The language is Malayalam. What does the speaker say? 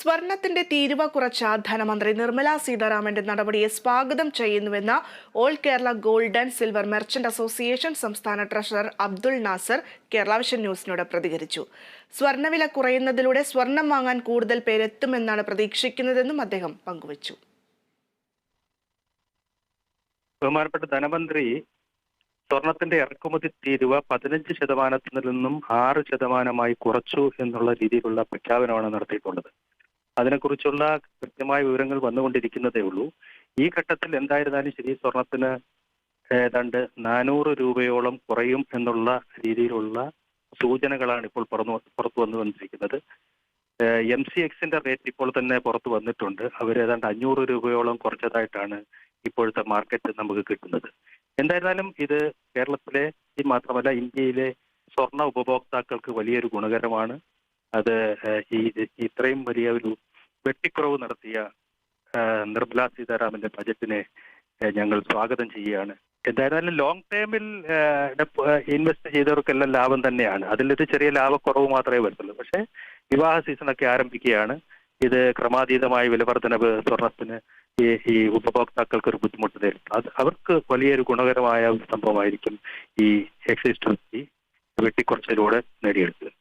സ്വർണത്തിന്റെ തീരുവ കുറച്ച ധനമന്ത്രി നിർമ്മല സീതാരാമന്റെ നടപടിയെ സ്വാഗതം ചെയ്യുന്നുവെന്ന് all Kerala gold and silver merchant association സംസ്ഥാന ട്രഷറർ അബ്ദുൾ നാസർ കേരള വിഷൻ ന്യൂസിനോട് പ്രതികരിച്ചു. സ്വർണവില കുറയുന്നതിലൂടെ സ്വർണം വാങ്ങാൻ കൂടുതൽ പേരെത്തുമെന്നാണ് പ്രതീക്ഷിക്കുന്നതെന്നും അദ്ദേഹം പങ്കുവച്ചു. ബഹുമാനപ്പെട്ട ധനമന്ത്രി സ്വർണത്തിന്റെ ഇറക്കുമതി തീരുവ 15% നിന്നും 6% കുറച്ചു എന്നുള്ള രീതിയിലുള്ള പ്രഖ്യാപനമാണ് നടത്തിയിട്ടുള്ളത്. അതിനെക്കുറിച്ചുള്ള കൃത്യമായ വിവരങ്ങൾ വന്നുകൊണ്ടിരിക്കുന്നതേ ഉള്ളൂ. ഈ ഘട്ടത്തിൽ എന്തായിരുന്നാലും ശരി, സ്വർണത്തിന് ഏതാണ്ട് 400 രൂപയോളം കുറയും എന്നുള്ള രീതിയിലുള്ള സൂചനകളാണ് ഇപ്പോൾ പുറത്തു വന്നിരിക്കുന്നത്. MCXന്റെ റേറ്റ് ഇപ്പോൾ തന്നെ പുറത്തു വന്നിട്ടുണ്ട്. അവർ ഏതാണ്ട് 500 രൂപയോളം കുറച്ചതായിട്ടാണ് ഇപ്പോഴത്തെ മാർക്കറ്റ് നമുക്ക് കിട്ടുന്നത്. എന്തായിരുന്നാലും ഇത് കേരളത്തിലെ മാത്രമല്ല ഇന്ത്യയിലെ സ്വർണ്ണ ഉപഭോക്താക്കൾക്ക് വലിയൊരു ഗുണകരമാണ്. അത് ഇത്രയും വലിയ ഒരു വെട്ടിക്കുറവ് നടത്തിയ നിർമ്മല സീതാരാമന്റെ ബജറ്റിനെ ഞങ്ങൾ സ്വാഗതം ചെയ്യുകയാണ്. എന്തായിരുന്നാലും ലോങ് ടേമിൽ ഇൻവെസ്റ്റ് ചെയ്തവർക്കെല്ലാം ലാഭം തന്നെയാണ്. അതിലൊരു ചെറിയ ലാഭക്കുറവ് മാത്രമേ വരുന്നുള്ളൂ. പക്ഷേ വിവാഹ സീസണൊക്കെ ആരംഭിക്കുകയാണ്. ഇത് ക്രമാതീതമായ വിലവർദ്ധനവ് സ്വർണത്തിന് ഈ ഉപഭോക്താക്കൾക്ക് ഒരു ബുദ്ധിമുട്ട് തരും. അവർക്ക് വലിയൊരു ഗുണകരമായ ഒരു സംഭവമായിരിക്കും ഈ എക്സൈസ് ഡ്യൂട്ടി വെട്ടിക്കുറച്ചിലൂടെ നേടിയെടുക്കുക.